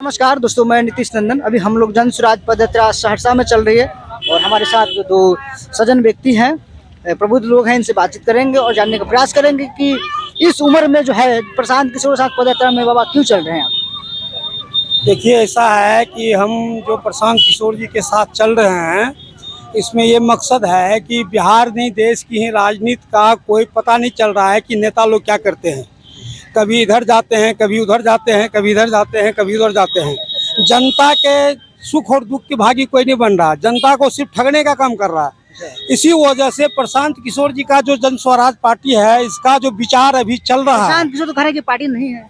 नमस्कार दोस्तों, मैं नीतीश नंदन। अभी हम लोग जन स्वराज पदयात्रा सहरसा में चल रही है और हमारे साथ जो दो सज्जन व्यक्ति हैं, प्रबुद्ध लोग हैं, इनसे बातचीत करेंगे और जानने का प्रयास करेंगे कि इस उम्र में जो है प्रशांत किशोर के साथ पदयात्रा में बाबा क्यों चल रहे हैं आप। देखिए, ऐसा है कि हम जो प्रशांत किशोर जी के साथ चल रहे हैं, इसमें ये मकसद है कि बिहार नहीं देश की ही राजनीति का कोई पता नहीं चल रहा है कि नेता लोग क्या करते हैं। कभी इधर जाते हैं, कभी उधर जाते हैं, कभी इधर जाते हैं, कभी उधर जाते हैं। जनता के सुख और दुख की भागी कोई नहीं बन रहा, जनता को सिर्फ ठगने का काम कर रहा है। इसी वजह से प्रशांत किशोर जी का जो जन स्वराज पार्टी है, इसका जो विचार अभी चल रहा है। प्रशांत किशोर तो घर की पार्टी नहीं है।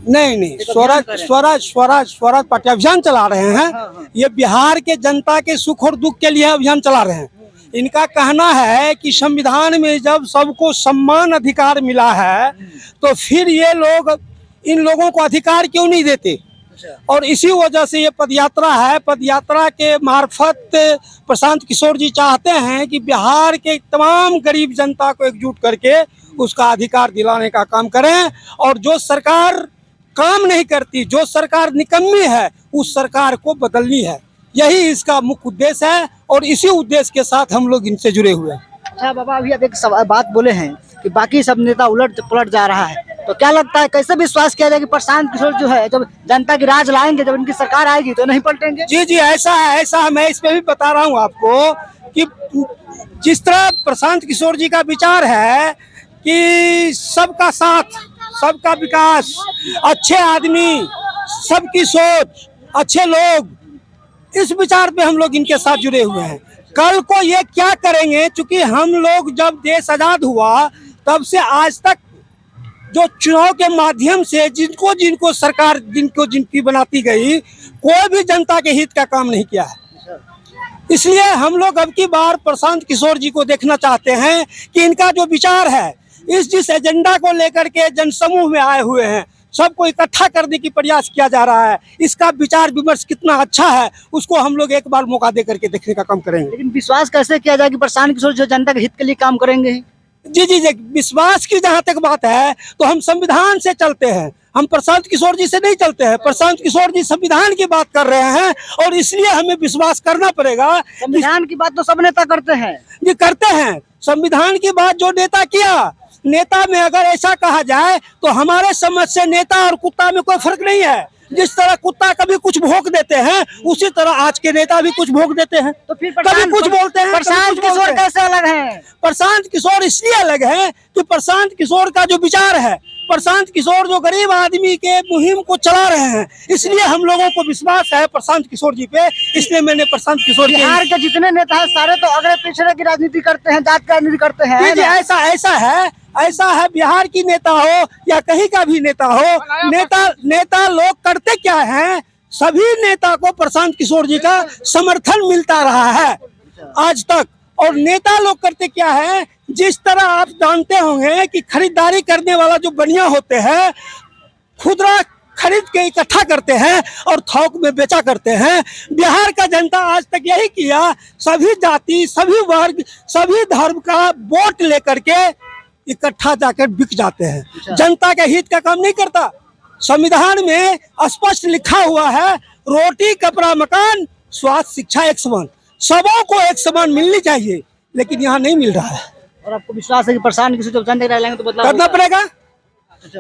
नहीं, स्वराज पार्टी अभियान चला रहे हैं। ये बिहार के जनता के सुख और दुख के लिए अभियान चला रहे हैं। इनका कहना है कि संविधान में जब सबको समान अधिकार मिला है, तो फिर ये लोग इन लोगों को अधिकार क्यों नहीं देते। और इसी वजह से ये पदयात्रा है। पदयात्रा के मार्फत प्रशांत किशोर जी चाहते हैं कि बिहार के तमाम गरीब जनता को एकजुट करके उसका अधिकार दिलाने का काम करें। और जो सरकार काम नहीं करती, जो सरकार निकम्मी है, उस सरकार को बदलनी है। यही इसका मुख्य उद्देश्य है और इसी उद्देश्य के साथ हम लोग इनसे जुड़े हुए हैं। अच्छा बाबा, अभी आप एक बात बोले हैं कि बाकी सब नेता उलट पलट जा रहा है, तो क्या लगता है कैसे विश्वास किया जाए कि प्रशांत किशोर जो है जब जनता की राज लाएंगे, जब इनकी सरकार आएगी तो नहीं पलटेंगे। जी, ऐसा है। मैं इस पे भी बता रहा हूँ आपको कि जिस तरह प्रशांत किशोर जी का विचार है कि सबका साथ, सबका विकास, अच्छे आदमी, सबकी सोच, अच्छे लोग, इस विचार पे हम लोग इनके साथ जुड़े हुए हैं। कल को ये क्या करेंगे, क्योंकि हम लोग जब देश आजाद हुआ तब से आज तक जो चुनाव के माध्यम से जिनको सरकार जिनकी बनाती गई, कोई भी जनता के हित का काम नहीं किया है। इसलिए हम लोग अब की बार प्रशांत किशोर जी को देखना चाहते हैं कि इनका जो विचार है, जिस एजेंडा को लेकर के जनसमूह में आए हुए हैं, सबको इकट्ठा करने की प्रयास किया जा रहा है, इसका विचार विमर्श कितना अच्छा है, उसको हम लोग एक बार मौका दे करके देखने का काम करेंगे। लेकिन विश्वास कैसे किया जाए कि प्रशांत किशोर जो जनता के हित के लिए काम करेंगे। जी, विश्वास की जहाँ तक बात है तो हम संविधान से चलते हैं, हम प्रशांत किशोर जी से नहीं चलते हैं। प्रशांत किशोर जी संविधान की बात कर रहे हैं और इसलिए हमें विश्वास करना पड़ेगा। संविधान की बात तो सब नेता करते हैं। जी, करते हैं। संविधान की बात जो नेता किया, नेता में अगर ऐसा कहा जाए तो हमारे समझ से नेता और कुत्ता में कोई फर्क नहीं है। जिस तरह कुत्ता कभी कुछ भौंक देते हैं, उसी तरह आज के नेता भी कुछ भौंक देते हैं। तो फिर कभी कुछ बोलते हैं। प्रशांत किशोर कैसे अलग है। प्रशांत किशोर इसलिए अलग है कि प्रशांत किशोर का जो विचार है, प्रशांत किशोर जो गरीब आदमी के मुहिम को चला रहे हैं, इसलिए हम लोगों को विश्वास है प्रशांत किशोर जी पे। इसलिए मैंने प्रशांत किशोर, बिहार के जितने नेता हैं सारे तो अगले पिछड़े की राजनीति करते हैं, जात की राजनीति करते हैं। ऐसा है। बिहार की नेता हो या कहीं का भी नेता हो, नेता लोग करते क्या हैं, सभी नेता को प्रशांत किशोर जी का समर्थन मिलता रहा है आज तक। और नेता लोग करते क्या है, जिस तरह आप जानते होंगे कि खरीदारी करने वाला जो बनिया होते हैं, खुदरा खरीद के इकट्ठा करते हैं और थोक में बेचा करते हैं। बिहार का जनता आज तक यही किया, सभी जाति, सभी वर्ग, सभी धर्म का वोट लेकर के इकट्ठा जाकर बिक जाते हैं। जनता के हित का काम नहीं करता। संविधान में स्पष्ट लिखा हुआ है, रोटी कपड़ा मकान स्वास्थ्य शिक्षा एक समान, सबों को एक समान मिलनी चाहिए, लेकिन यहाँ नहीं मिल रहा है। और आपको विश्वास है कि प्रशांत किशोर जब जनता की लाएंगे तो बदलाव करना पड़ेगा।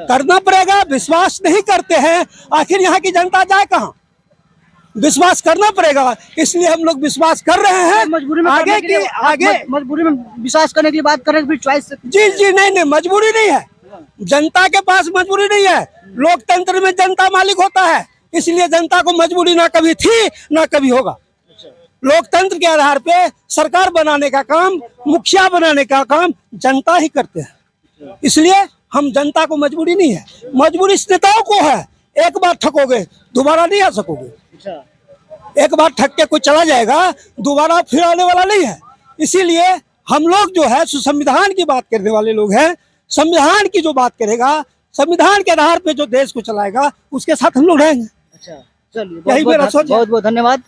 करना पड़ेगा। विश्वास नहीं करते हैं, आखिर यहाँ की जनता जाए कहाँ। विश्वास करना पड़ेगा, इसलिए हम लोग विश्वास कर रहे हैं। मजबूरी में आगे मजबूरी में विश्वास करने की बात करें, फिर चॉइस। जी, नहीं, मजबूरी नहीं है। जनता के पास मजबूरी नहीं है। लोकतंत्र में जनता मालिक होता है, इसलिए जनता को मजबूरी ना कभी थी ना कभी होगा। लोकतंत्र के आधार पे सरकार बनाने का काम, मुखिया बनाने का काम जनता ही करते हैं। इसलिए हम जनता को मजबूरी नहीं है, मजबूरी इस नेताओं को है। एक बार ठकोगे दोबारा नहीं आ सकोगे। एक बार ठग के कोई चला जाएगा, दोबारा फिर आने वाला नहीं है। इसीलिए हम लोग जो है संविधान की बात करने वाले लोग हैं। संविधान की जो बात करेगा, संविधान के आधार पे जो देश को चलाएगा, उसके साथ हम लोग रहेंगे। अच्छा, चलिए, यही मेरा सोच है। बहुत बहुत धन्यवाद।